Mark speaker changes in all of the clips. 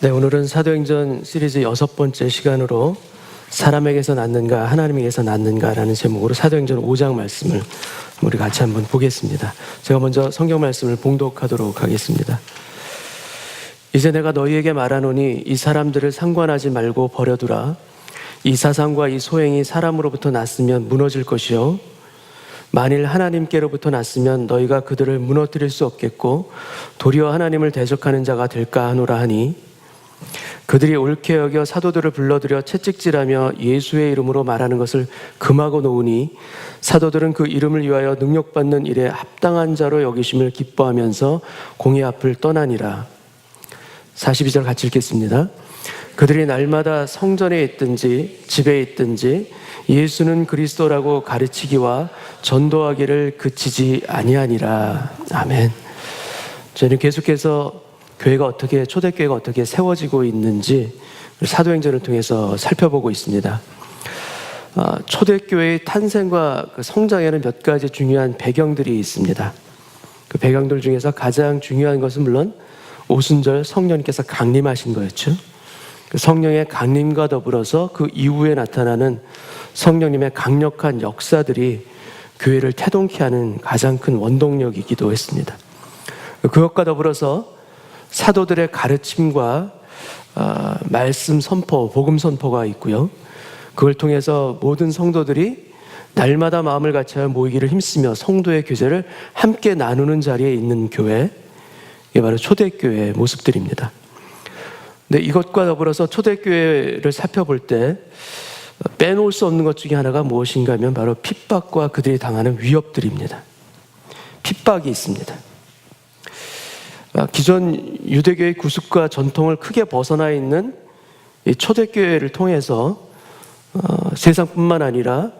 Speaker 1: 네, 오늘은 사도행전 시리즈 6번째 시간으로 사람에게서 낳는가 하나님에게서 낳는가라는 제목으로 사도행전 5장 말씀을 우리 같이 한번 보겠습니다. 제가 먼저 성경 말씀을 봉독하도록 하겠습니다. 이제 내가 너희에게 말하노니 이 사람들을 상관하지 말고 버려두라. 이 사상과 이 소행이 사람으로부터 났으면 무너질 것이요 만일 하나님께로부터 났으면 너희가 그들을 무너뜨릴 수 없겠고 도리어 하나님을 대적하는 자가 될까 하노라 하니 그들이 옳게 여겨 사도들을 불러들여 채찍질하며 예수의 이름으로 말하는 것을 금하고 놓으니 사도들은 그 이름을 위하여 능력받는 일에 합당한 자로 여기심을 기뻐하면서 공회 앞을 떠나니라. 42절 같이 읽겠습니다. 그들이 날마다 성전에 있든지 집에 있든지 예수는 그리스도라고 가르치기와 전도하기를 그치지 아니하니라. 아멘. 저희는 계속해서 초대교회가 어떻게 세워지고 있는지 사도행전을 통해서 살펴보고 있습니다. 초대교회의 탄생과 그 성장에는 몇 가지 중요한 배경들이 있습니다. 그 배경들 중에서 가장 중요한 것은 물론 오순절 성령님께서 강림하신 거였죠. 그 성령의 강림과 더불어서 그 이후에 나타나는 성령님의 강력한 역사들이 교회를 태동케 하는 가장 큰 원동력이기도 했습니다. 그것과 더불어서 사도들의 가르침과 말씀 선포, 복음 선포가 있고요. 그걸 통해서 모든 성도들이 날마다 마음을 같이하여 모이기를 힘쓰며 성도의 교제를 함께 나누는 자리에 있는 교회, 이게 바로 초대교회의 모습들입니다. 근데 이것과 더불어서 초대교회를 살펴볼 때 빼놓을 수 없는 것 중에 하나가 무엇인가 하면 바로 핍박과 그들이 당하는 위협들입니다. 핍박이 있습니다. 기존 유대교의 구습과 전통을 크게 벗어나 있는 이 초대교회를 통해서 세상뿐만 아니라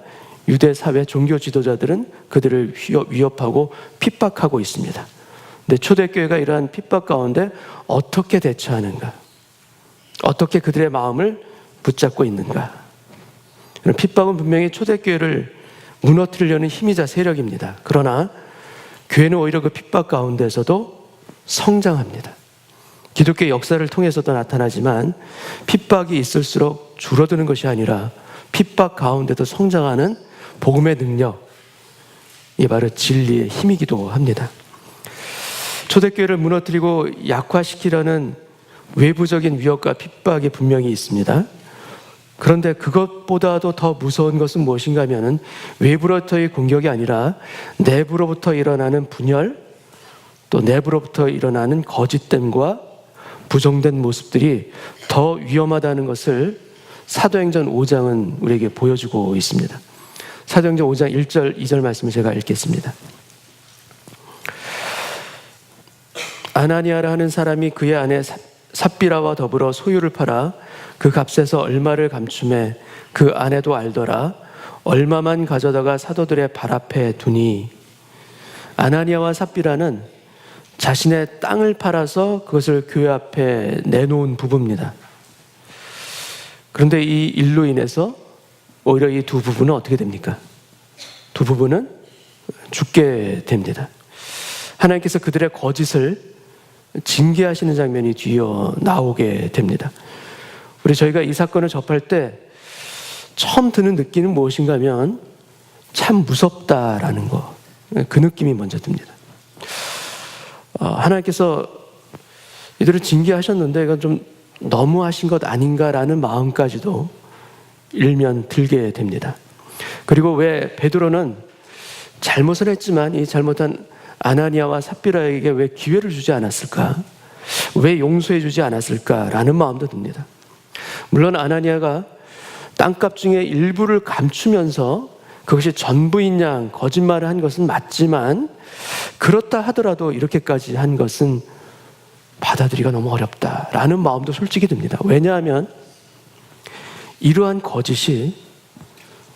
Speaker 1: 유대 사회 종교 지도자들은 그들을 위협하고 핍박하고 있습니다. 근데 초대교회가 이러한 핍박 가운데 어떻게 대처하는가? 어떻게 그들의 마음을 붙잡고 있는가? 핍박은 분명히 초대교회를 무너뜨리려는 힘이자 세력입니다. 그러나 교회는 오히려 그 핍박 가운데서도 성장합니다. 기독교의 역사를 통해서도 나타나지만 핍박이 있을수록 줄어드는 것이 아니라 핍박 가운데도 성장하는 복음의 능력, 이 바로 진리의 힘이기도 합니다. 초대교회를 무너뜨리고 약화시키려는 외부적인 위협과 핍박이 분명히 있습니다. 그런데 그것보다도 더 무서운 것은 무엇인가 하면 외부로부터의 공격이 아니라 내부로부터 일어나는 분열, 또 내부로부터 일어나는 거짓됨과 부정된 모습들이 더 위험하다는 것을 사도행전 5장은 우리에게 보여주고 있습니다. 사도행전 5장 1절, 2절 말씀을 제가 읽겠습니다. 아나니아라 하는 사람이 그의 아내 삽비라와 더불어 소유를 팔아 그 값에서 얼마를 감춤해 그 아내도 알더라. 얼마만 가져다가 사도들의 발 앞에 두니. 아나니아와 삽비라는 자신의 땅을 팔아서 그것을 교회 앞에 내놓은 부부입니다. 그런데 이 일로 인해서 오히려 이 두 부부는 어떻게 됩니까? 두 부부는 죽게 됩니다. 하나님께서 그들의 거짓을 징계하시는 장면이 뒤이어 나오게 됩니다. 저희가 이 사건을 접할 때 처음 드는 느낌은 무엇인가 하면 참 무섭다라는 거, 그 느낌이 먼저 듭니다. 하나님께서 이들을 징계하셨는데 이건 좀 너무하신 것 아닌가라는 마음까지도 일면 들게 됩니다. 그리고 왜 베드로는 잘못을 했지만 이 잘못한 아나니아와 삽비라에게 왜 기회를 주지 않았을까? 왜 용서해 주지 않았을까라는 마음도 듭니다. 물론 아나니아가 땅값 중에 일부를 감추면서 그것이 전부인 양 거짓말을 한 것은 맞지만 그렇다 하더라도 이렇게까지 한 것은 받아들이기가 너무 어렵다라는 마음도 솔직히 듭니다. 왜냐하면 이러한 거짓이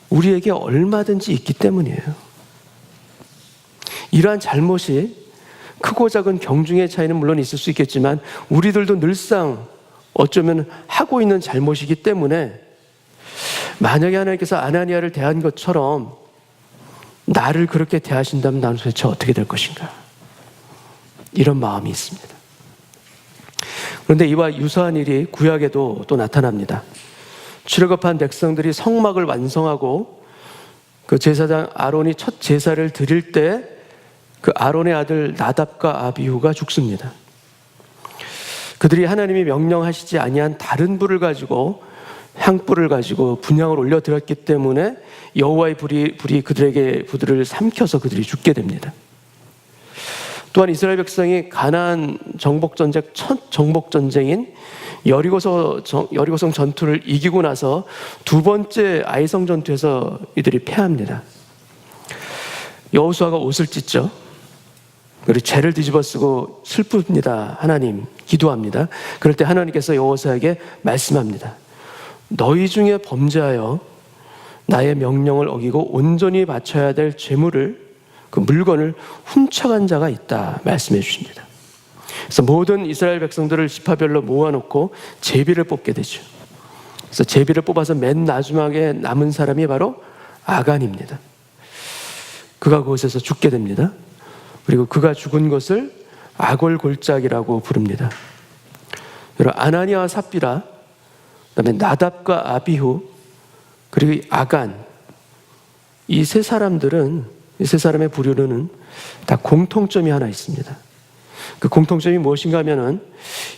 Speaker 1: 우리에게 얼마든지 있기 때문이에요. 이러한 잘못이 크고 작은 경중의 차이는 물론 있을 수 있겠지만 우리들도 늘상 어쩌면 하고 있는 잘못이기 때문에 만약에 하나님께서 아나니아를 대한 것처럼 나를 그렇게 대하신다면 나는 도대체 어떻게 될 것인가? 이런 마음이 있습니다. 그런데 이와 유사한 일이 구약에도 또 나타납니다. 출애굽한 백성들이 성막을 완성하고 그 제사장 아론이 첫 제사를 드릴 때 그 아론의 아들 나답과 아비후가 죽습니다. 그들이 하나님이 명령하시지 아니한 다른 불을 가지고 향불을 가지고 분향을 올려드렸기 때문에 여호와의 불이 그들을 삼켜서 그들이 죽게 됩니다. 또한 이스라엘 백성이 가나안 정복전쟁 첫 정복전쟁인 여리고성 전투를 이기고 나서 두 번째 아이성 전투에서 이들이 패합니다. 여호수아가 옷을 찢죠. 그리고 죄를 뒤집어 쓰고 슬픕니다. 하나님 기도합니다. 그럴 때 하나님께서 여호수아에게 말씀합니다. 너희 중에 범죄하여 나의 명령을 어기고 온전히 바쳐야 될 재물을 그 물건을 훔쳐간 자가 있다 말씀해 주십니다. 그래서 모든 이스라엘 백성들을 지파별로 모아놓고 제비를 뽑게 되죠. 그래서 제비를 뽑아서 맨 마지막에 남은 사람이 바로 아간입니다. 그가 그곳에서 죽게 됩니다. 그리고 그가 죽은 것을 아골골짜기라고 부릅니다. 여러분, 아나니아와 삽비라, 그다음에 나답과 아비후, 그리고 이 아간, 이 세 사람들은, 이 세 사람의 부류는 다 공통점이 하나 있습니다. 그 공통점이 무엇인가 하면은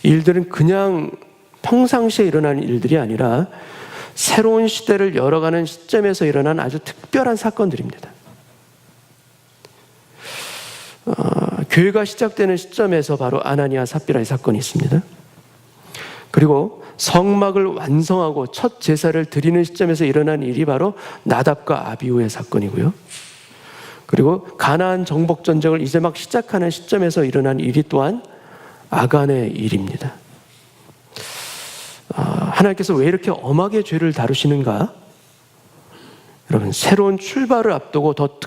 Speaker 1: 일들은 그냥 평상시에 일어나는 일들이 아니라 새로운 시대를 열어가는 시점에서 일어난 아주 특별한 사건들입니다. 교회가 시작되는 시점에서 바로 아나니아 삽비라의 사건이 있습니다. 그리고 성막을 완성하고 첫 제사를 드리는 시점에서 일어난 일이 바로 나답과 아비후의 사건이고요. 그리고 가나안 정복 전쟁을 이제 막 시작하는 시점에서 일어난 일이 또한 아간의 일입니다. 하나님께서 왜 이렇게 엄하게 죄를 다루시는가? 여러분, 새로운 출발을 앞두고 더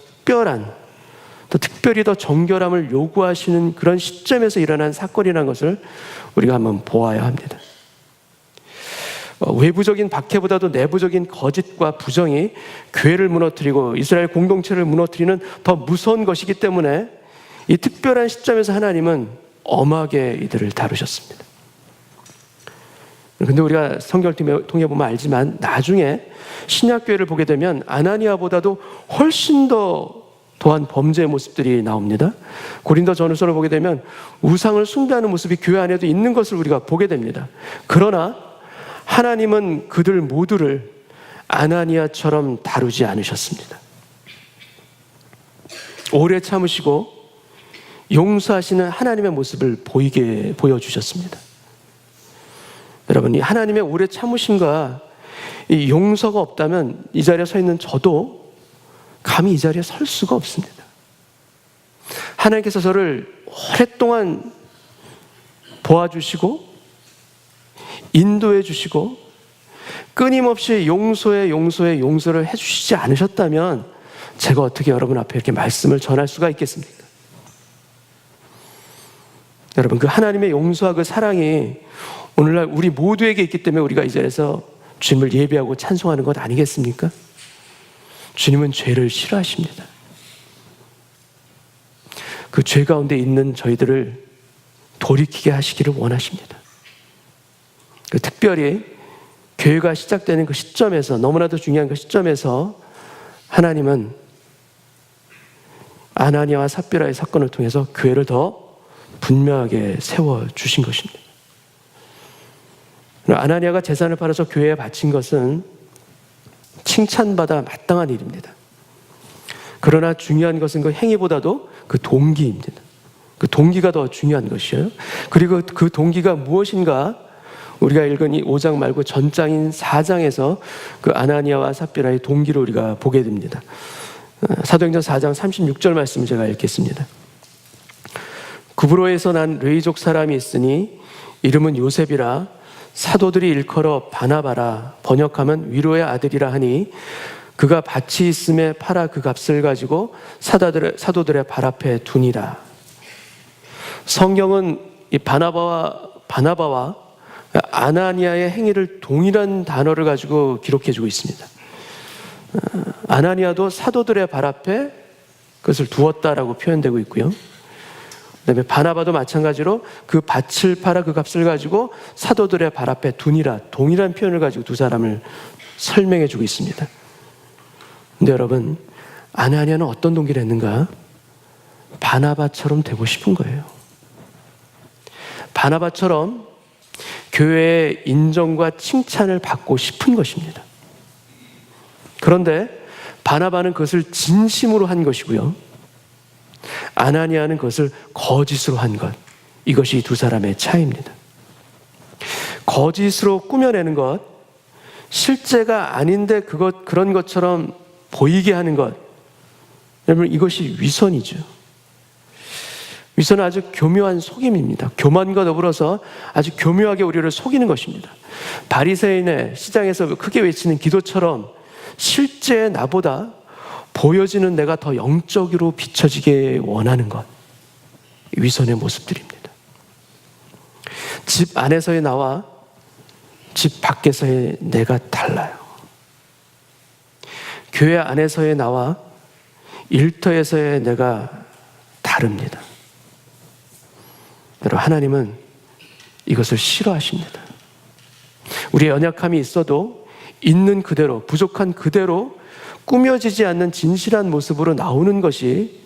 Speaker 1: 특별히 더 정결함을 요구하시는 그런 시점에서 일어난 사건이라는 것을 우리가 한번 보아야 합니다. 외부적인 박해보다도 내부적인 거짓과 부정이 교회를 무너뜨리고 이스라엘 공동체를 무너뜨리는 더 무서운 것이기 때문에 이 특별한 시점에서 하나님은 엄하게 이들을 다루셨습니다. 그런데 우리가 성경을 통해 보면 알지만 나중에 신약교회를 보게 되면 아나니아보다도 훨씬 더한 범죄의 모습들이 나옵니다. 고린도전후서를 보게 되면 우상을 숭배하는 모습이 교회 안에도 있는 것을 우리가 보게 됩니다. 그러나 하나님은 그들 모두를 아나니아처럼 다루지 않으셨습니다. 오래 참으시고 용서하시는 하나님의 모습을 보여주셨습니다. 여러분, 이 하나님의 오래 참으심과 이 용서가 없다면 이 자리에 서 있는 저도 감히 이 자리에 설 수가 없습니다. 하나님께서 저를 오랫동안 도와주시고 인도해 주시고 끊임없이 용서를 해주시지 않으셨다면 제가 어떻게 여러분 앞에 이렇게 말씀을 전할 수가 있겠습니까? 여러분, 그 하나님의 용서와 그 사랑이 오늘날 우리 모두에게 있기 때문에 우리가 이 자리에서 주님을 예배하고 찬송하는 것 아니겠습니까? 주님은 죄를 싫어하십니다. 그 죄 가운데 있는 저희들을 돌이키게 하시기를 원하십니다. 특별히 교회가 시작되는 그 시점에서, 너무나도 중요한 그 시점에서 하나님은 아나니아와 삽비라의 사건을 통해서 교회를 더 분명하게 세워주신 것입니다. 아나니아가 재산을 팔아서 교회에 바친 것은 칭찬받아 마땅한 일입니다. 그러나 중요한 것은 그 행위보다도 그 동기입니다. 그 동기가 더 중요한 것이에요. 그리고 그 동기가 무엇인가? 우리가 읽은 이 5장 말고 전장인 4장에서 그 아나니아와 삽비라의 동기를 우리가 보게 됩니다. 사도행전 4장 36절 말씀을 제가 읽겠습니다. 구브로에서 난 레위족 사람이 있으니 이름은 요셉이라 사도들이 일컬어 바나바라, 번역하면 위로의 아들이라 하니 그가 밭이 있음에 팔아 그 값을 가지고 사도들의 발 앞에 두니라. 성경은 이 바나바와 아나니아의 행위를 동일한 단어를 가지고 기록해주고 있습니다. 아나니아도 사도들의 발 앞에 그것을 두었다라고 표현되고 있고요. 그다음에 바나바도 마찬가지로 그 밭을 팔아 그 값을 가지고 사도들의 발 앞에 두니라, 동일한 표현을 가지고 두 사람을 설명해 주고 있습니다. 근데 여러분, 아나니아는 어떤 동기를 했는가? 바나바처럼 되고 싶은 거예요. 바나바처럼 교회의 인정과 칭찬을 받고 싶은 것입니다. 그런데 바나바는 그것을 진심으로 한 것이고요, 아나니아는 그것을 거짓으로 한 것, 이것이 두 사람의 차이입니다. 거짓으로 꾸며내는 것, 실제가 아닌데 그런 것처럼 보이게 하는 것, 여러분, 이것이 위선이죠. 위선은 아주 교묘한 속임입니다. 교만과 더불어서 아주 교묘하게 우리를 속이는 것입니다. 바리새인의 시장에서 크게 외치는 기도처럼 실제 나보다 보여지는 내가 더 영적으로 비춰지게 원하는 것, 위선의 모습들입니다. 집 안에서의 나와 집 밖에서의 내가 달라요. 교회 안에서의 나와 일터에서의 내가 다릅니다. 여러분, 하나님은 이것을 싫어하십니다. 우리의 연약함이 있어도 있는 그대로, 부족한 그대로 꾸며지지 않는 진실한 모습으로 나오는 것이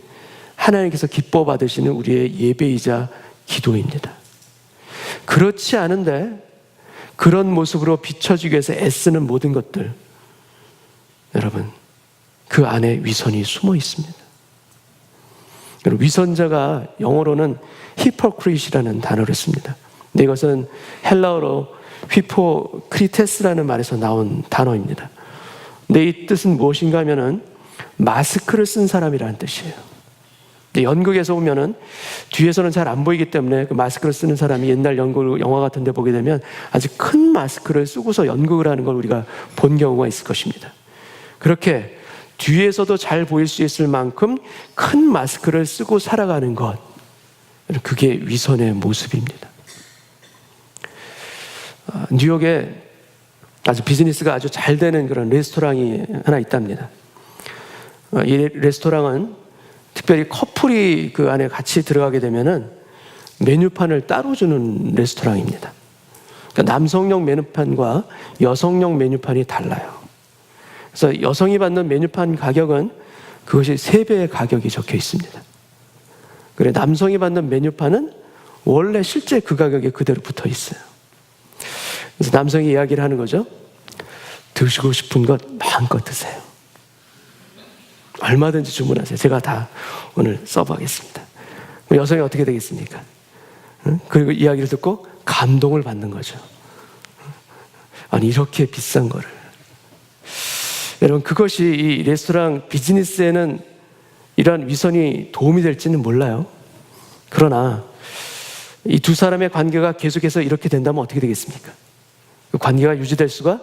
Speaker 1: 하나님께서 기뻐 받으시는 우리의 예배이자 기도입니다. 그렇지 않은데 그런 모습으로 비춰지기 위해서 애쓰는 모든 것들, 여러분, 그 안에 위선이 숨어 있습니다. 여러분, 위선자가 영어로는 히포크리시라는 단어를 씁니다. 근데 이것은 헬라어로 휘포크리테스라는 말에서 나온 단어입니다. 근데 이 뜻은 무엇인가 하면은 마스크를 쓴 사람이라는 뜻이에요. 근데 연극에서 보면은 뒤에서는 잘 안 보이기 때문에 그 마스크를 쓰는 사람이 옛날 연극, 영화 같은 데 보게 되면 아주 큰 마스크를 쓰고서 연극을 하는 걸 우리가 본 경우가 있을 것입니다. 그렇게 뒤에서도 잘 보일 수 있을 만큼 큰 마스크를 쓰고 살아가는 것, 그게 위선의 모습입니다. 뉴욕에 아주 비즈니스가 아주 잘 되는 그런 레스토랑이 하나 있답니다. 이 레스토랑은 특별히 커플이 그 안에 같이 들어가게 되면은 메뉴판을 따로 주는 레스토랑입니다. 그러니까 남성용 메뉴판과 여성용 메뉴판이 달라요. 그래서 여성이 받는 메뉴판 가격은 그것이 3배의 가격이 적혀 있습니다. 그래, 남성이 받는 메뉴판은 원래 실제 그 가격에 그대로 붙어 있어요. 그래서 남성이 이야기를 하는 거죠. 드시고 싶은 것 마음껏 드세요. 얼마든지 주문하세요. 제가 다 오늘 서브하겠습니다. 여성이 어떻게 되겠습니까? 그리고 이야기를 듣고 감동을 받는 거죠. 아니, 이렇게 비싼 거를. 여러분, 그것이 이 레스토랑 비즈니스에는 이러한 위선이 도움이 될지는 몰라요. 그러나 이 두 사람의 관계가 계속해서 이렇게 된다면 어떻게 되겠습니까? 그 관계가 유지될 수가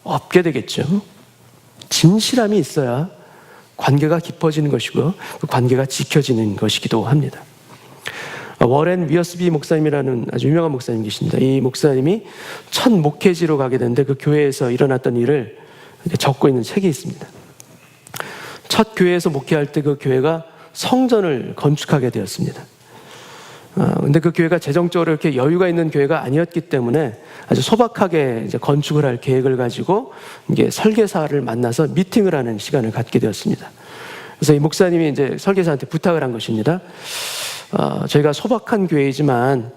Speaker 1: 없게 되겠죠. 진실함이 있어야 관계가 깊어지는 것이고 그 관계가 지켜지는 것이기도 합니다. 워렌 위어스비 목사님이라는 아주 유명한 목사님 계십니다. 이 목사님이 첫 목회지로 가게 됐는데 그 교회에서 일어났던 일을 적고 있는 책이 있습니다. 첫 교회에서 목회할 때 그 교회가 성전을 건축하게 되었습니다. 근데 그 교회가 재정적으로 이렇게 여유가 있는 교회가 아니었기 때문에 아주 소박하게 이제 건축을 할 계획을 가지고 이게 설계사를 만나서 미팅을 하는 시간을 갖게 되었습니다. 그래서 이 목사님이 이제 설계사한테 부탁을 한 것입니다. 저희가 소박한 교회이지만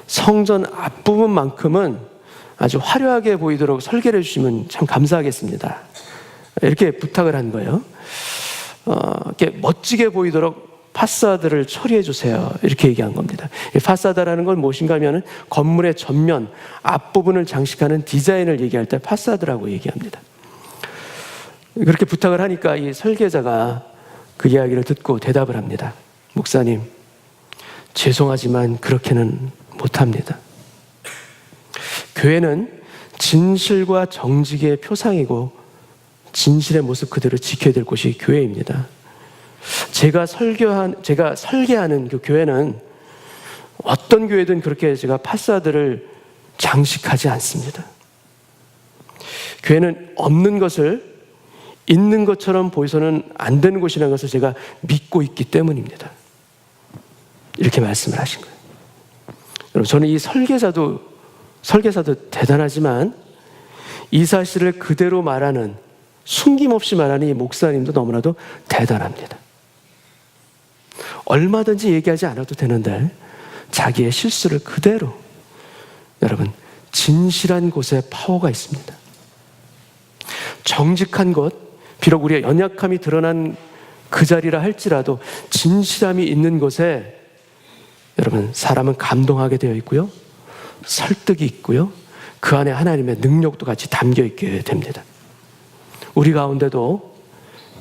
Speaker 1: 성전 앞부분만큼은 아주 화려하게 보이도록 설계를 해주시면 참 감사하겠습니다. 이렇게 부탁을 한 거예요. 이렇게 멋지게 보이도록 파사드를 처리해 주세요. 이렇게 얘기한 겁니다. 파사드라는 건 무엇인가 하면 건물의 전면, 앞부분을 장식하는 디자인을 얘기할 때 파사드라고 얘기합니다. 그렇게 부탁을 하니까 이 설계자가 그 이야기를 듣고 대답을 합니다. 목사님, 죄송하지만 그렇게는 못합니다. 교회는 진실과 정직의 표상이고 진실의 모습 그대로 지켜야 될 곳이 교회입니다. 제가 설계하는 그 교회는 어떤 교회든 그렇게 제가 파사드를 장식하지 않습니다. 교회는 없는 것을 있는 것처럼 보여서는 안 되는 곳이라는 것을 제가 믿고 있기 때문입니다. 이렇게 말씀을 하신 거예요. 여러분, 저는 이 설계자도 대단하지만 이 사실을 그대로 말하는, 숨김없이 말하는 이 목사님도 너무나도 대단합니다. 얼마든지 얘기하지 않아도 되는데 자기의 실수를 그대로, 여러분, 진실한 곳에 파워가 있습니다. 정직한 것, 비록 우리의 연약함이 드러난 그 자리라 할지라도 진실함이 있는 곳에 여러분, 사람은 감동하게 되어 있고요, 설득이 있고요, 그 안에 하나님의 능력도 같이 담겨 있게 됩니다. 우리 가운데도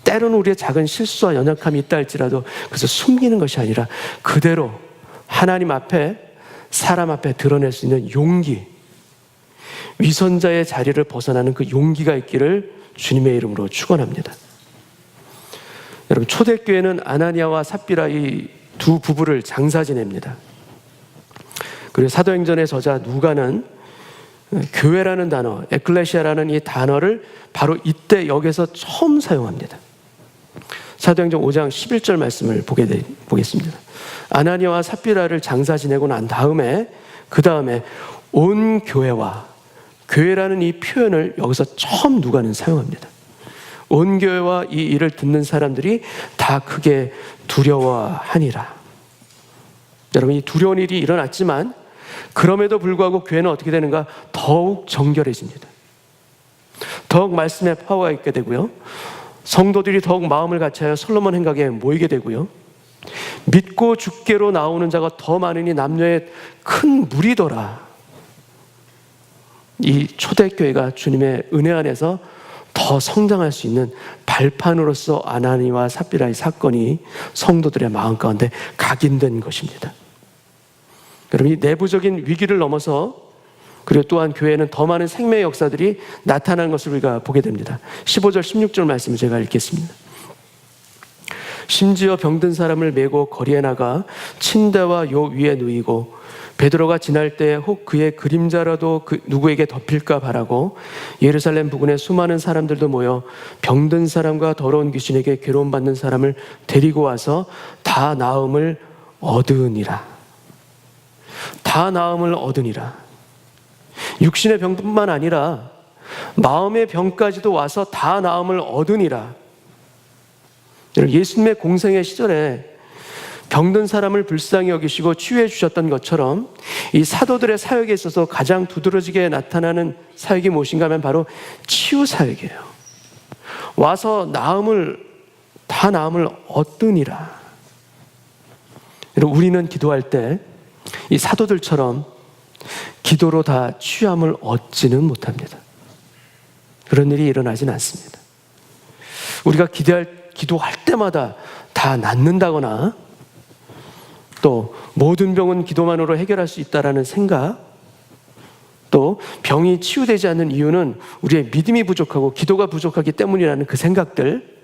Speaker 1: 때로는 우리의 작은 실수와 연약함이 있다 할지라도 그래서 숨기는 것이 아니라 그대로 하나님 앞에, 사람 앞에 드러낼 수 있는 용기, 위선자의 자리를 벗어나는 그 용기가 있기를 주님의 이름으로 축원합니다. 여러분, 초대교회는 아나니아와 삽비라 이 두 부부를 장사 지냅니다. 그리고 사도행전의 저자 누가는 교회라는 단어, 에클레시아라는 이 단어를 바로 이때 여기서 처음 사용합니다. 사도행전 5장 11절 말씀을 보겠습니다. 아나니아와 삽비라를 장사 지내고 난 다음에, 그 다음에 온 교회와, 교회라는 이 표현을 여기서 처음 누가는 사용합니다. 온 교회와 이 일을 듣는 사람들이 다 크게 두려워하니라. 여러분, 이 두려운 일이 일어났지만 그럼에도 불구하고 교회는 어떻게 되는가? 더욱 정결해집니다. 더욱 말씀의 파워가 있게 되고요, 성도들이 더욱 마음을 같이하여 솔로몬 행각에 모이게 되고요, 믿고 주께로 나오는 자가 더 많으니 남녀의 큰 무리더라. 이 초대교회가 주님의 은혜 안에서 더 성장할 수 있는 발판으로서 아나니와 삽비라의 사건이 성도들의 마음 가운데 각인된 것입니다. 여러분, 이 내부적인 위기를 넘어서, 그리고 또한 교회에는 더 많은 생명의 역사들이 나타나는 것을 우리가 보게 됩니다. 15절 16절 말씀을 제가 읽겠습니다. 심지어 병든 사람을 메고 거리에 나가 침대와 요 위에 누이고 베드로가 지날 때 혹 그의 그림자라도 누구에게 덮일까 바라고 예루살렘 부근에 수많은 사람들도 모여 병든 사람과 더러운 귀신에게 괴로움받는 사람을 데리고 와서 다 나음을 얻으니라. 다 나음을 얻으니라. 육신의 병뿐만 아니라 마음의 병까지도 와서 다 나음을 얻으니라. 예수님의 공생의 시절에 병든 사람을 불쌍히 여기시고 치유해 주셨던 것처럼 이 사도들의 사역에 있어서 가장 두드러지게 나타나는 사역이 무엇인가 하면 바로 치유 사역이에요. 와서 다 나음을 얻으니라. 우리는 기도할 때 이 사도들처럼 기도로 다 치유함을 얻지는 못합니다. 그런 일이 일어나진 않습니다. 우리가 기도할 때마다 다 낫는다거나 또 모든 병은 기도만으로 해결할 수 있다라는 생각, 또 병이 치유되지 않는 이유는 우리의 믿음이 부족하고 기도가 부족하기 때문이라는 그 생각들,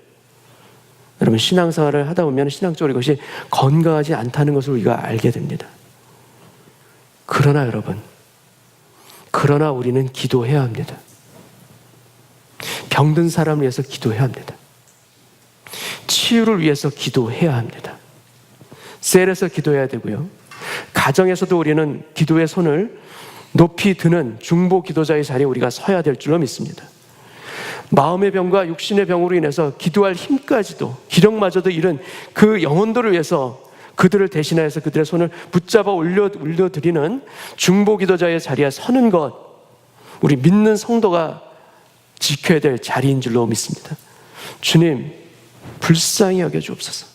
Speaker 1: 여러분, 신앙생활을 하다 보면 신앙적으로 이것이 건강하지 않다는 것을 우리가 알게 됩니다. 그러나 여러분, 우리는 기도해야 합니다. 병든 사람을 위해서 기도해야 합니다. 치유를 위해서 기도해야 합니다. 셀에서 기도해야 되고요, 가정에서도 우리는 기도의 손을 높이 드는 중보 기도자의 자리에 우리가 서야 될 줄로 믿습니다. 마음의 병과 육신의 병으로 인해서 기도할 힘까지도, 기력마저도 잃은 그 영혼들을 위해서 그들을 대신하여서 그들의 손을 붙잡아 올려드리는 중보 기도자의 자리에 서는 것, 우리 믿는 성도가 지켜야 될 자리인 줄로 믿습니다. 주님, 불쌍히 여겨주옵소서.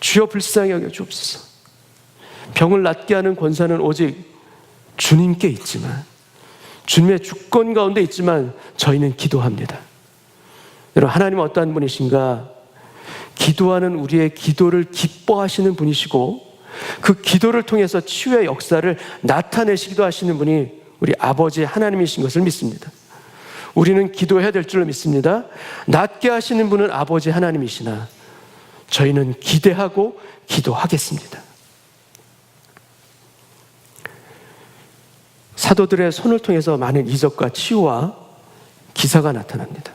Speaker 1: 주여, 불쌍히 여겨주옵소서. 병을 낫게 하는 권세는 오직 주님께 있지만, 주님의 주권 가운데 있지만 저희는 기도합니다. 여러분, 하나님은 어떠한 분이신가? 기도하는 우리의 기도를 기뻐하시는 분이시고 그 기도를 통해서 치유의 역사를 나타내시기도 하시는 분이 우리 아버지 하나님이신 것을 믿습니다. 우리는 기도해야 될 줄로 믿습니다. 낫게 하시는 분은 아버지 하나님이시나 저희는 기대하고 기도하겠습니다. 사도들의 손을 통해서 많은 이적과 치유와 기사가 나타납니다.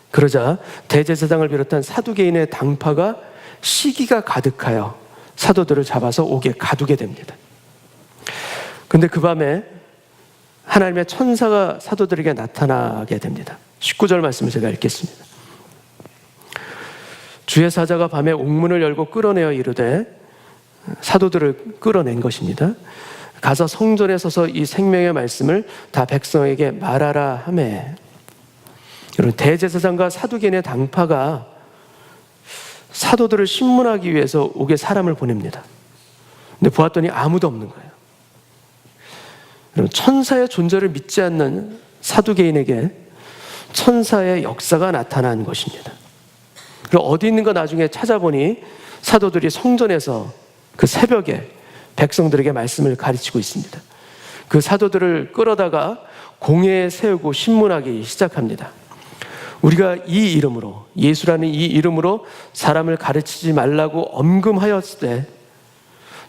Speaker 1: 그러자 대제사장을 비롯한 사두개인의 당파가 시기가 가득하여 사도들을 잡아서 옥에 가두게 됩니다. 근데 그 밤에 하나님의 천사가 사도들에게 나타나게 됩니다. 19절 말씀을 제가 읽겠습니다. 주의 사자가 밤에 옥문을 열고 끌어내어 이르되, 사도들을 끌어낸 것입니다. 가서 성전에 서서 이 생명의 말씀을 다 백성에게 말하라 하매. 여러분, 대제사장과 사두개인의 당파가 사도들을 신문하기 위해서 옥에 사람을 보냅니다. 근데 보았더니 아무도 없는 거예요. 여러분, 천사의 존재를 믿지 않는 사두개인에게 천사의 역사가 나타난 것입니다. 그리고 어디 있는가 나중에 찾아보니 사도들이 성전에서 그 새벽에 백성들에게 말씀을 가르치고 있습니다. 그 사도들을 끌어다가 공회에 세우고 신문하기 시작합니다. 우리가 이 이름으로, 예수라는 이 이름으로 사람을 가르치지 말라고 엄금하였을 때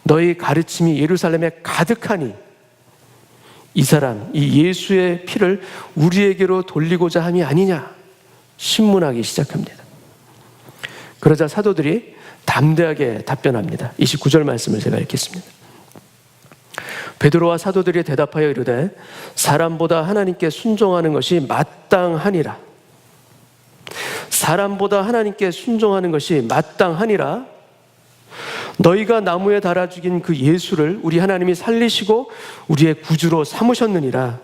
Speaker 1: 너희 가르침이 예루살렘에 가득하니 이 사람, 이 예수의 피를 우리에게로 돌리고자 함이 아니냐, 신문하기 시작합니다. 그러자 사도들이 담대하게 답변합니다. 29절 말씀을 제가 읽겠습니다. 베드로와 사도들이 대답하여 이르되, 사람보다 하나님께 순종하는 것이 마땅하니라. 사람보다 하나님께 순종하는 것이 마땅하니라. 너희가 나무에 달아 죽인 그 예수를 우리 하나님이 살리시고 우리의 구주로 삼으셨느니라.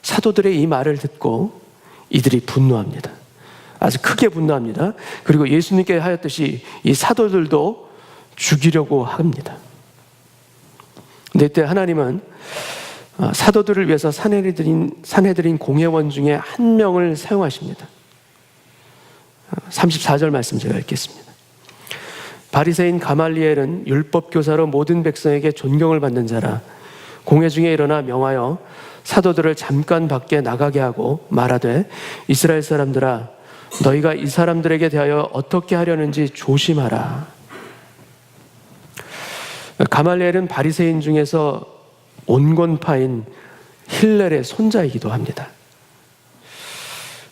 Speaker 1: 사도들의 이 말을 듣고 이들이 분노합니다. 아주 크게 분노합니다. 그리고 예수님께 하였듯이 이 사도들도 죽이려고 합니다. 근데 이때 하나님은 사도들을 위해서 산헤드린 공회원 중에 한 명을 사용하십니다. 34절 말씀 제가 읽겠습니다. 바리새인 가말리엘은 율법 교사로 모든 백성에게 존경을 받는 자라. 공회 중에 일어나 명하여 사도들을 잠깐 밖에 나가게 하고 말하되, 이스라엘 사람들아, 너희가 이 사람들에게 대하여 어떻게 하려는지 조심하라. 가말리엘은 바리새인 중에서 온건파인 힐렐의 손자이기도 합니다.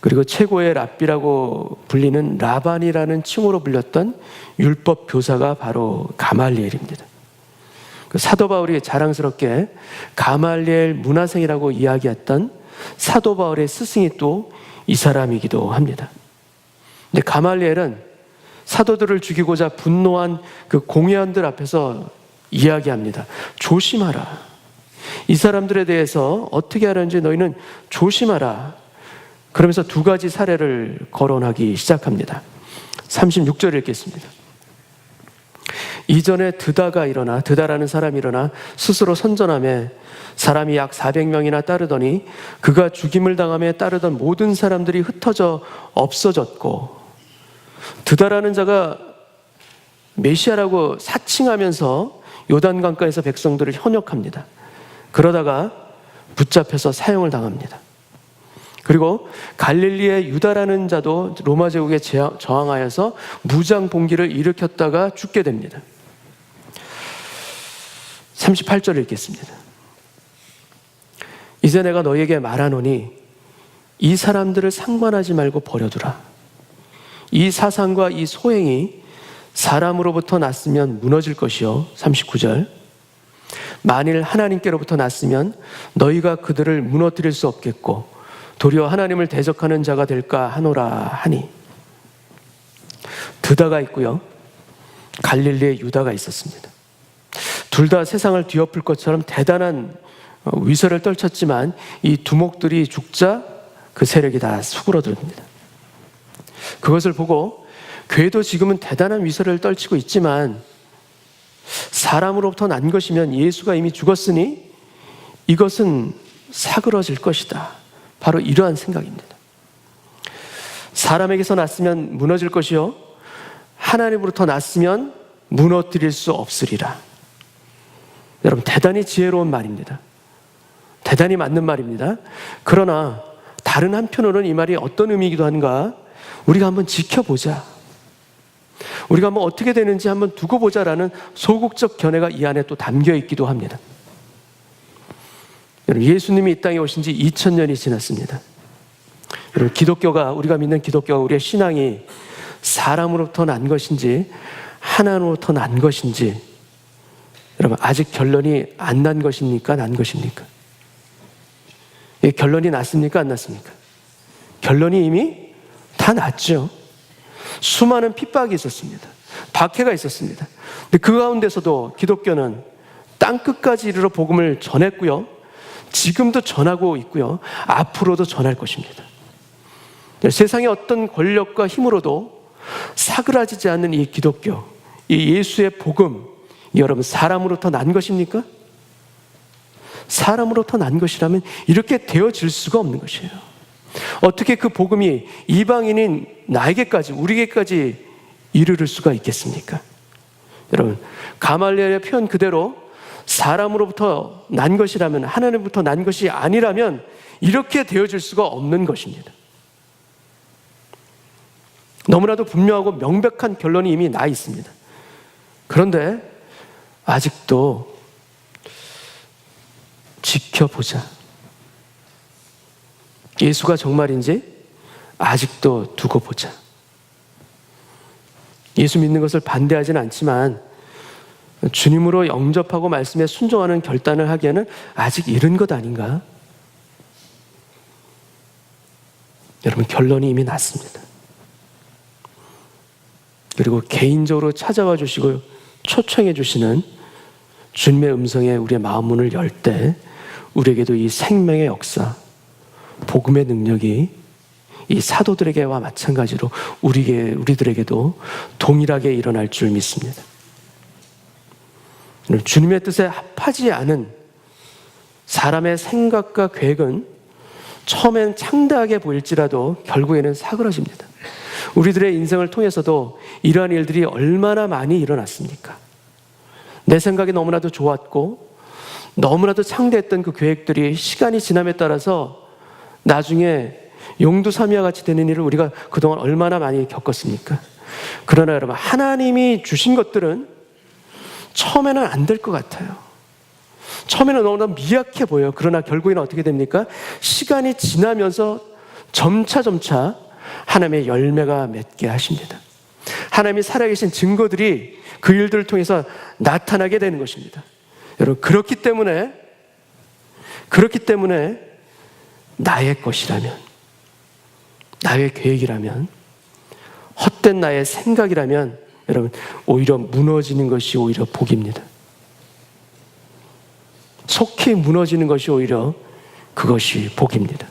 Speaker 1: 그리고 최고의 랍비라고 불리는 라반이라는 칭호로 불렸던 율법 교사가 바로 가말리엘입니다. 사도 바울이 자랑스럽게 가말리엘 문화생이라고 이야기했던 사도 바울의 스승이 또 이 사람이기도 합니다. 근데 가말리엘은 사도들을 죽이고자 분노한 그 공회원들 앞에서 이야기합니다. 조심하라. 이 사람들에 대해서 어떻게 하는지 너희는 조심하라. 그러면서 두 가지 사례를 거론하기 시작합니다. 36절 읽겠습니다. 이전에 드다라는 사람이 일어나 스스로 선전하며 사람이 약 400명이나 따르더니 그가 죽임을 당함에 따르던 모든 사람들이 흩어져 없어졌고, 드다라는 자가 메시아라고 사칭하면서 요단강가에서 백성들을 현혹합니다. 그러다가 붙잡혀서 사형을 당합니다. 그리고 갈릴리의 유다라는 자도 로마 제국에 저항하여서 무장 봉기를 일으켰다가 죽게 됩니다. 38절 읽겠습니다. 이제 내가 너희에게 말하노니 이 사람들을 상관하지 말고 버려두라. 이 사상과 이 소행이 사람으로부터 났으면 무너질 것이요. 39절. 만일 하나님께로부터 났으면 너희가 그들을 무너뜨릴 수 없겠고 도리어 하나님을 대적하는 자가 될까 하노라 하니. 드다가 있고요, 갈릴리의 유다가 있었습니다. 둘 다 세상을 뒤엎을 것처럼 대단한 위세를 떨쳤지만 이 두목들이 죽자 그 세력이 다 수그러듭니다. 그것을 보고 교회도 지금은 대단한 위세를 떨치고 있지만 사람으로부터 난 것이면 예수가 이미 죽었으니 이것은 사그러질 것이다. 바로 이러한 생각입니다. 사람에게서 났으면 무너질 것이요 하나님으로부터 났으면 무너뜨릴 수 없으리라. 여러분, 대단히 지혜로운 말입니다. 대단히 맞는 말입니다. 그러나 다른 한편으로는 이 말이 어떤 의미이기도 한가, 우리가 한번 지켜보자, 우리가 한번 어떻게 되는지 한번 두고 보자라는 소극적 견해가 이 안에 또 담겨 있기도 합니다. 여러분, 예수님이 이 땅에 오신 지 2000년이 지났습니다. 여러분, 우리가 믿는 기독교가, 우리의 신앙이 사람으로부터 난 것인지 하나님으로부터 난 것인지, 여러분 아직 결론이 안 난 것입니까? 난 것입니까? 결론이 났습니까? 안 났습니까? 결론이 이미 다 났죠. 수많은 핍박이 있었습니다. 박해가 있었습니다. 근데 그 가운데서도 기독교는 땅끝까지 이르러 복음을 전했고요. 지금도 전하고 있고요. 앞으로도 전할 것입니다. 세상의 어떤 권력과 힘으로도 사그라지지 않는 이 기독교, 이 예수의 복음, 여러분 사람으로부터 난 것입니까? 사람으로부터 난 것이라면 이렇게 되어질 수가 없는 것이에요. 어떻게 그 복음이 이방인인 나에게까지, 우리에게까지 이르를 수가 있겠습니까? 여러분, 가말리엘의 표현 그대로 사람으로부터 난 것이라면, 하나님부터 난 것이 아니라면 이렇게 되어질 수가 없는 것입니다. 너무나도 분명하고 명백한 결론이 이미 나 있습니다. 그런데 아직도 지켜보자. 예수가 정말인지 아직도 두고 보자. 예수 믿는 것을 반대하지는 않지만 주님으로 영접하고 말씀에 순종하는 결단을 하기에는 아직 이른 것 아닌가? 여러분, 결론이 이미 났습니다. 그리고 개인적으로 찾아와 주시고 초청해 주시는 주님의 음성에 우리의 마음 문을 열 때 우리에게도 이 생명의 역사, 복음의 능력이 이 사도들에게와 마찬가지로 우리들에게도 동일하게 일어날 줄 믿습니다. 주님의 뜻에 합하지 않은 사람의 생각과 계획은 처음엔 창대하게 보일지라도 결국에는 사그러집니다. 우리들의 인생을 통해서도 이러한 일들이 얼마나 많이 일어났습니까? 내 생각이 너무나도 좋았고 너무나도 창대했던 그 계획들이 시간이 지남에 따라서 나중에 용두사미와 같이 되는 일을 우리가 그동안 얼마나 많이 겪었습니까? 그러나 여러분, 하나님이 주신 것들은 처음에는 안 될 것 같아요. 처음에는 너무나 미약해 보여요. 그러나 결국에는 어떻게 됩니까? 시간이 지나면서 점차 하나님의 열매가 맺게 하십니다. 하나님이 살아계신 증거들이 그 일들을 통해서 나타나게 되는 것입니다. 여러분, 그렇기 때문에 나의 것이라면, 나의 계획이라면, 헛된 나의 생각이라면 여러분, 오히려 무너지는 것이 오히려 복입니다. 속히 무너지는 것이 오히려 그것이 복입니다.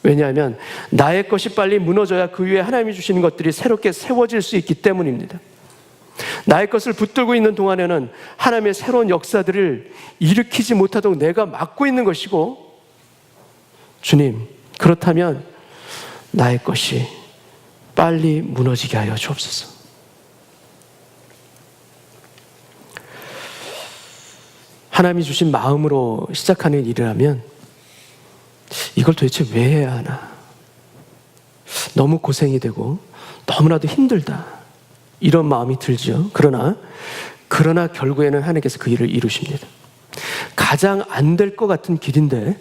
Speaker 1: 왜냐하면 나의 것이 빨리 무너져야 그 위에 하나님이 주시는 것들이 새롭게 세워질 수 있기 때문입니다. 나의 것을 붙들고 있는 동안에는 하나님의 새로운 역사들을 일으키지 못하도록 내가 막고 있는 것이고, 주님, 그렇다면 나의 것이 빨리 무너지게 하여 주옵소서. 하나님이 주신 마음으로 시작하는 일이라면 이걸 도대체 왜 해야 하나? 너무 고생이 되고 너무나도 힘들다, 이런 마음이 들죠. 그러나 결국에는 하나님께서 그 일을 이루십니다. 가장 안 될 것 같은 길인데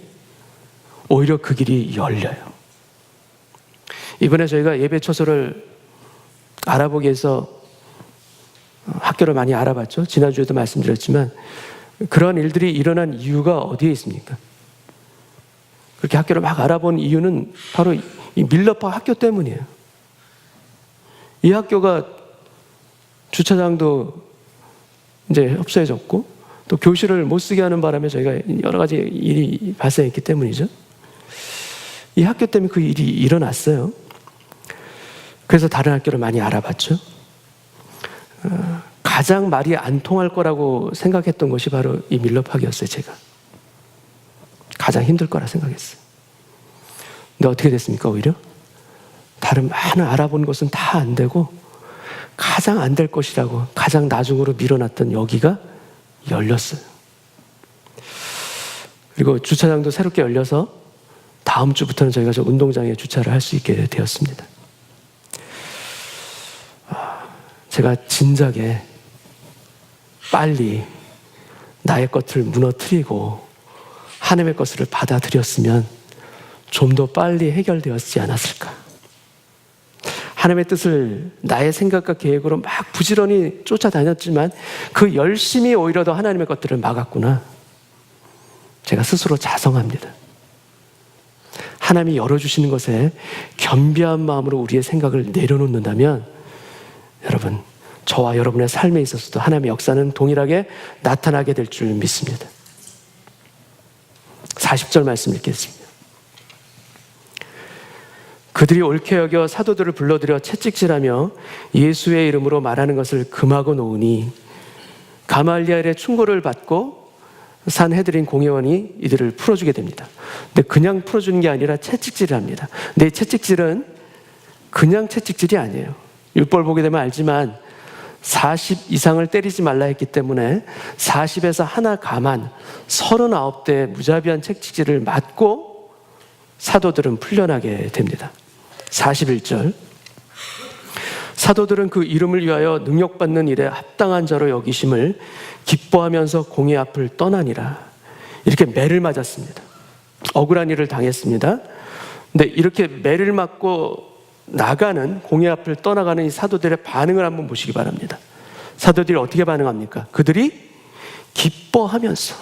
Speaker 1: 오히려 그 길이 열려요. 이번에 저희가 예배 처소를 알아보기 위해서 학교를 많이 알아봤죠. 지난주에도 말씀드렸지만 그런 일들이 일어난 이유가 어디에 있습니까? 그렇게 학교를 막 알아본 이유는 바로 이 밀러파 학교 때문이에요. 이 학교가 주차장도 이제 협소해졌고 또 교실을 못 쓰게 하는 바람에 저희가 여러 가지 일이 발생했기 때문이죠. 이 학교 때문에 그 일이 일어났어요. 그래서 다른 학교를 많이 알아봤죠. 가장 말이 안 통할 거라고 생각했던 것이 바로 이 밀러파기였어요. 제가 가장 힘들 거라 생각했어요. 근데 어떻게 됐습니까? 오히려 다른 많은 알아본 것은 다 안 되고 가장 안 될 것이라고 가장 나중으로 밀어놨던 여기가 열렸어요. 그리고 주차장도 새롭게 열려서 다음 주부터는 저희가 저 운동장에 주차를 할 수 있게 되었습니다. 제가 진작에 빨리 나의 것을 무너뜨리고 하나님의 것을 받아들였으면 좀 더 빨리 해결되었지 않았을까. 하나님의 뜻을 나의 생각과 계획으로 막 부지런히 쫓아다녔지만 그 열심히 오히려 더 하나님의 것들을 막았구나. 제가 스스로 자성합니다. 하나님이 열어주시는 것에 겸비한 마음으로 우리의 생각을 내려놓는다면 여러분, 저와 여러분의 삶에 있어서도 하나님의 역사는 동일하게 나타나게 될 줄 믿습니다. 40절 말씀 읽겠습니다. 그들이 옳게 여겨 사도들을 불러들여 채찍질하며 예수의 이름으로 말하는 것을 금하고 놓으니 가말리엘의 충고를 받고 산헤드린 공회원이 이들을 풀어주게 됩니다. 근데 그냥 풀어주는 게 아니라 채찍질을 합니다. 근데 이 채찍질은 그냥 채찍질이 아니에요. 율법을 보게 되면 알지만 40 이상을 때리지 말라 했기 때문에 40에서 하나 감한 39대의 무자비한 채찍질을 맞고 사도들은 풀려나게 됩니다. 41절, 사도들은 그 이름을 위하여 능력받는 일에 합당한 자로 여기심을 기뻐하면서 공회 앞을 떠나니라. 이렇게 매를 맞았습니다. 억울한 일을 당했습니다. 근데 이렇게 매를 맞고 나가는, 공회 앞을 떠나가는 이 사도들의 반응을 한번 보시기 바랍니다. 사도들이 어떻게 반응합니까? 그들이 기뻐하면서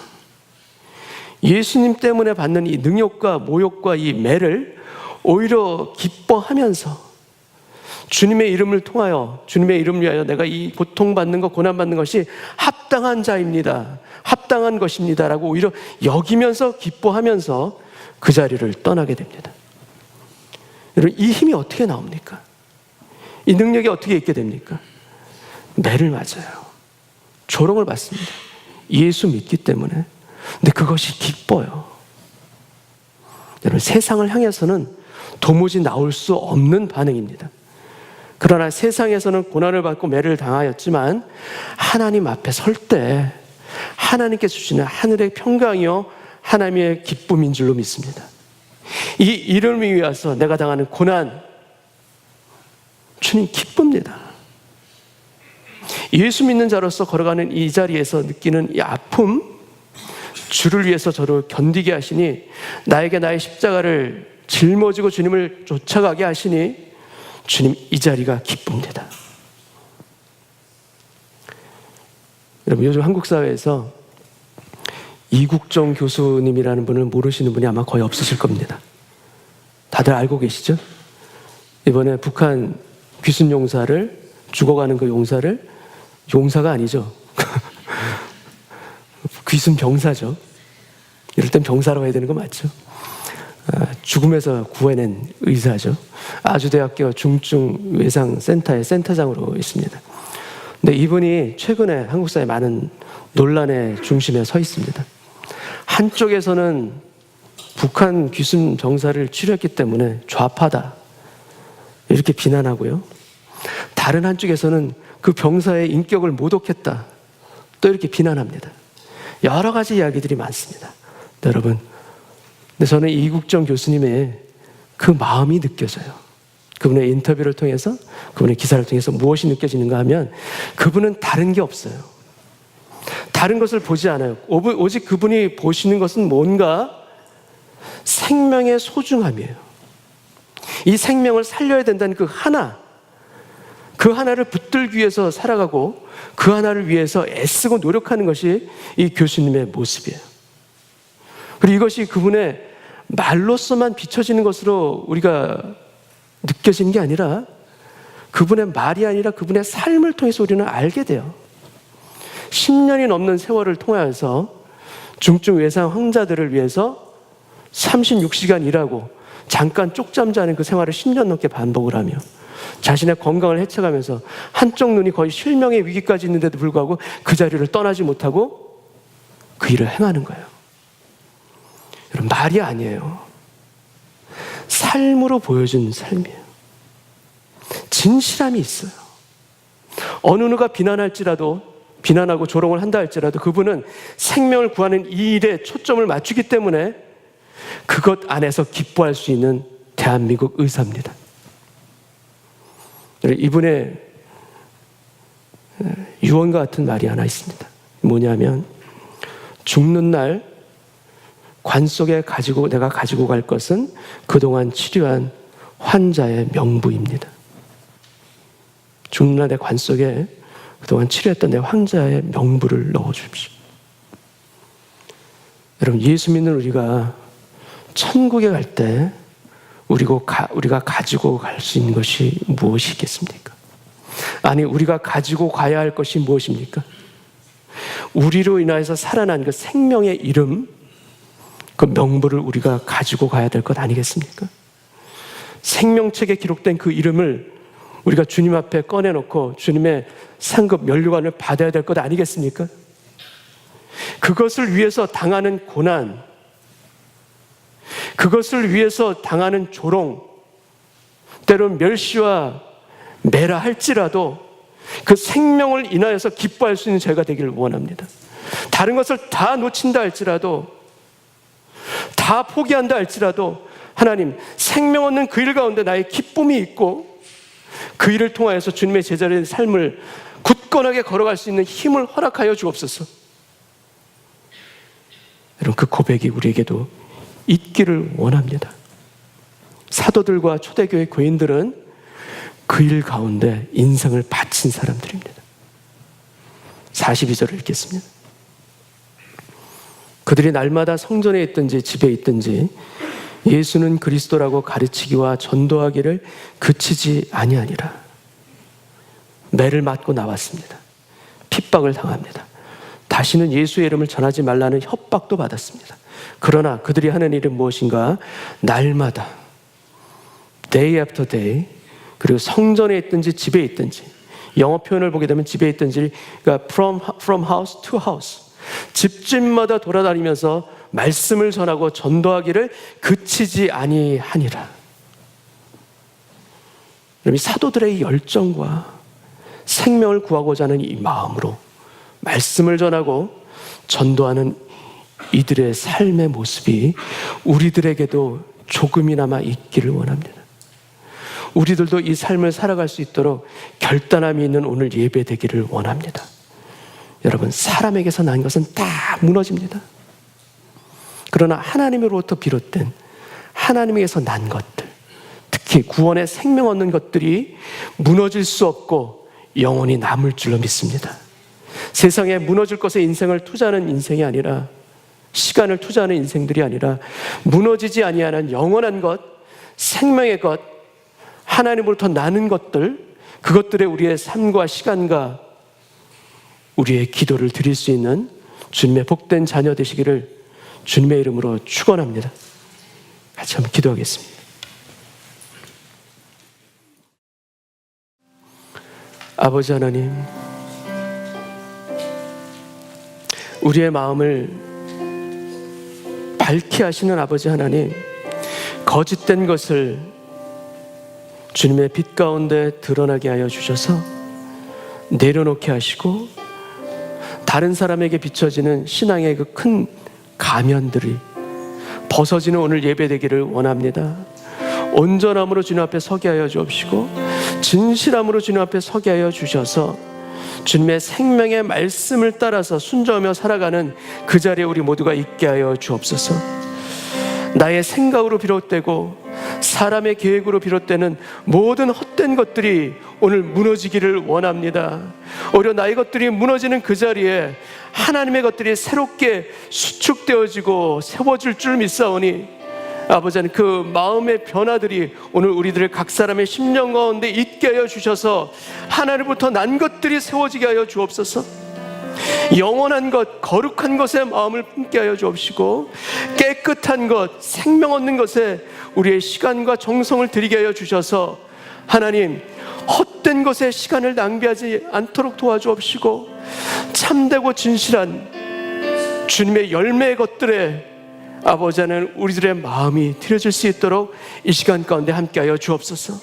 Speaker 1: 예수님 때문에 받는 이 능력과 모욕과 이 매를 오히려 기뻐하면서 주님의 이름을 통하여, 주님의 이름을 위하여 내가 이 고통받는 것, 고난받는 것이 합당한 자입니다, 합당한 것입니다 라고 오히려 여기면서 기뻐하면서 그 자리를 떠나게 됩니다. 여러분, 이 힘이 어떻게 나옵니까? 이 능력이 어떻게 있게 됩니까? 매를 맞아요. 조롱을 받습니다. 예수 믿기 때문에. 근데 그것이 기뻐요. 여러분, 세상을 향해서는 도무지 나올 수 없는 반응입니다. 그러나 세상에서는 고난을 받고 매를 당하였지만 하나님 앞에 설 때 하나님께 주시는 하늘의 평강이요 하나님의 기쁨인 줄로 믿습니다. 이 이름을 위해서 내가 당하는 고난, 주님 기쁩니다. 예수 믿는 자로서 걸어가는 이 자리에서 느끼는 이 아픔, 주를 위해서 저를 견디게 하시니, 나에게 나의 십자가를 짊어지고 주님을 쫓아가게 하시니 주님 이 자리가 기쁩니다. 여러분, 요즘 한국 사회에서 이국정 교수님이라는 분을 모르시는 분이 아마 거의 없으실 겁니다. 다들 알고 계시죠? 이번에 북한 귀순 용사를, 죽어가는 그 용사를, 용사가 아니죠. 귀순 병사죠. 이럴 땐 병사라고 해야 되는 거 맞죠? 죽음에서 구해낸 의사죠. 아주대학교 중증외상센터의 센터장으로 있습니다. 근데 이분이 최근에 한국 사회 많은 논란의 중심에 서 있습니다. 한쪽에서는 북한 귀순 병사를 치료했기 때문에 좌파다 이렇게 비난하고요, 다른 한쪽에서는 그 병사의 인격을 모독했다 또 이렇게 비난합니다. 여러 가지 이야기들이 많습니다. 여러분, 근데 저는 이국정 교수님의 그 마음이 느껴져요. 그분의 인터뷰를 통해서, 그분의 기사를 통해서 무엇이 느껴지는가 하면 그분은 다른 게 없어요. 다른 것을 보지 않아요. 오직 그분이 보시는 것은 뭔가 생명의 소중함이에요. 이 생명을 살려야 된다는 그 하나를 붙들기 위해서 살아가고 그 하나를 위해서 애쓰고 노력하는 것이 이 교수님의 모습이에요. 그리고 이것이 그분의 말로서만 비춰지는 것으로 우리가 느껴지는 게 아니라 그분의 말이 아니라 그분의 삶을 통해서 우리는 알게 돼요. 10년이 넘는 세월을 통하여서 중증 외상 환자들을 위해서 36시간 일하고 잠깐 쪽잠 자는 그 생활을 10년 넘게 반복을 하며 자신의 건강을 해쳐가면서 한쪽 눈이 거의 실명의 위기까지 있는데도 불구하고 그 자리를 떠나지 못하고 그 일을 행하는 거예요. 여러분, 말이 아니에요. 삶으로 보여준 삶이에요. 진실함이 있어요. 어느 누가 비난하고 조롱을 한다 할지라도 그분은 생명을 구하는 이 일에 초점을 맞추기 때문에 그것 안에서 기뻐할 수 있는 대한민국 의사입니다. 이분의 유언과 같은 말이 하나 있습니다. 뭐냐면, 죽는 날 관 속에 내가 가지고 갈 것은 그동안 치료한 환자의 명부입니다. 죽는 내 관 속에 그동안 치료했던 내 황자의 명부를 넣어주십시오. 여러분, 예수 믿는 우리가 천국에 갈 때 우리가 가지고 갈 수 있는 것이 무엇이겠습니까? 아니, 우리가 가지고 가야 할 것이 무엇입니까? 우리로 인하여서 살아난 그 생명의 이름, 그 명부를 우리가 가지고 가야 될 것 아니겠습니까? 생명책에 기록된 그 이름을 우리가 주님 앞에 꺼내놓고 주님의 상급 면류관을 받아야 될 것 아니겠습니까? 그것을 위해서 당하는 고난, 그것을 위해서 당하는 조롱, 때론 멸시와 매라 할지라도 그 생명을 인하여서 기뻐할 수 있는 제가 되기를 원합니다. 다른 것을 다 놓친다 할지라도, 다 포기한다 할지라도 하나님, 생명 없는 그 일 가운데 나의 기쁨이 있고 그 일을 통하여서 주님의 제자의 삶을 굳건하게 걸어갈 수 있는 힘을 허락하여 주옵소서. 여러분, 그 고백이 우리에게도 있기를 원합니다. 사도들과 초대교회 교인들은 그 일 가운데 인생을 바친 사람들입니다. 42절을 읽겠습니다. 그들이 날마다 성전에 있든지 집에 있든지 예수는 그리스도라고 가르치기와 전도하기를 그치지 아니하니라. 매를 맞고 나왔습니다. 핍박을 당합니다. 다시는 예수의 이름을 전하지 말라는 협박도 받았습니다. 그러나 그들이 하는 일은 무엇인가? 날마다, day after day, 그리고 성전에 있든지 집에 있든지, 영어 표현을 보게 되면 집에 있든지, 그러니까 from house to house, 집집마다 돌아다니면서 말씀을 전하고 전도하기를 그치지 아니하니라. 이 사도들의 열정과 생명을 구하고자 하는 이 마음으로 말씀을 전하고 전도하는 이들의 삶의 모습이 우리들에게도 조금이나마 있기를 원합니다. 우리들도 이 삶을 살아갈 수 있도록 결단함이 있는 오늘 예배 되기를 원합니다. 여러분, 사람에게서 난 것은 다 무너집니다. 그러나 하나님으로부터 비롯된, 하나님에게서 난 것들, 특히 구원의 생명 얻는 것들이 무너질 수 없고 영원히 남을 줄로 믿습니다. 세상에 무너질 것에 인생을 투자하는 인생이 아니라, 시간을 투자하는 인생들이 아니라, 무너지지 아니하는 영원한 것, 생명의 것, 하나님으로부터 나는 것들, 그것들에 우리의 삶과 시간과 우리의 기도를 드릴 수 있는 주님의 복된 자녀 되시기를 주님의 이름으로 축원합니다. 같이 한번 기도하겠습니다. 아버지 하나님, 우리의 마음을 밝게 하시는 아버지 하나님, 거짓된 것을 주님의 빛 가운데 드러나게 하여 주셔서 내려놓게 하시고, 다른 사람에게 비춰지는 신앙의 그 큰 가면들이 벗어지는 오늘 예배되기를 원합니다. 온전함으로 주님 앞에 서게 하여 주옵시고, 진실함으로 주님 앞에 서게 하여 주셔서 주님의 생명의 말씀을 따라서 순종하며 살아가는 그 자리에 우리 모두가 있게 하여 주옵소서. 나의 생각으로 비롯되고 사람의 계획으로 비롯되는 모든 헛된 것들이 오늘 무너지기를 원합니다. 오히려 나의 것들이 무너지는 그 자리에 하나님의 것들이 새롭게 수축되어지고 세워질 줄 믿사오니, 아버지 하나님, 그 마음의 변화들이 오늘 우리들의 각 사람의 심령 가운데 있게 하여 주셔서 하나님부터 난 것들이 세워지게 하여 주옵소서. 영원한 것, 거룩한 것에 마음을 품게 하여 주옵시고, 깨끗한 것, 생명 얻는 것에 우리의 시간과 정성을 드리게 하여 주셔서 하나님, 헛된 것에 시간을 낭비하지 않도록 도와주옵시고, 참되고 진실한 주님의 열매의 것들에 아버지 하나님, 우리들의 마음이 들여질 수 있도록 이 시간 가운데 함께하여 주옵소서.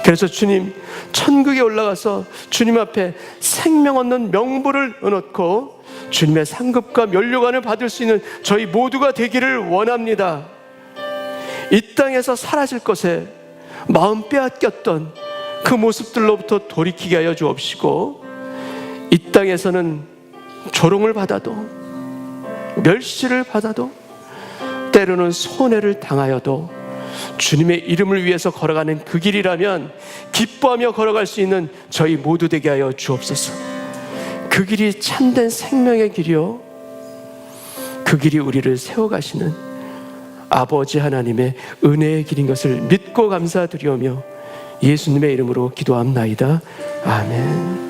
Speaker 1: 그래서 주님, 천국에 올라가서 주님 앞에 생명 얻는 명부를 얻고 주님의 상급과 면류관을 받을 수 있는 저희 모두가 되기를 원합니다. 이 땅에서 사라질 것에 마음 빼앗겼던 그 모습들로부터 돌이키게 하여 주옵시고, 이 땅에서는 조롱을 받아도, 멸시를 받아도, 때로는 손해를 당하여도 주님의 이름을 위해서 걸어가는 그 길이라면 기뻐하며 걸어갈 수 있는 저희 모두 되게 하여 주옵소서. 그 길이 참된 생명의 길이요, 그 길이 우리를 세워가시는 아버지 하나님의 은혜의 길인 것을 믿고 감사드리오며 예수님의 이름으로 기도합나이다. 아멘.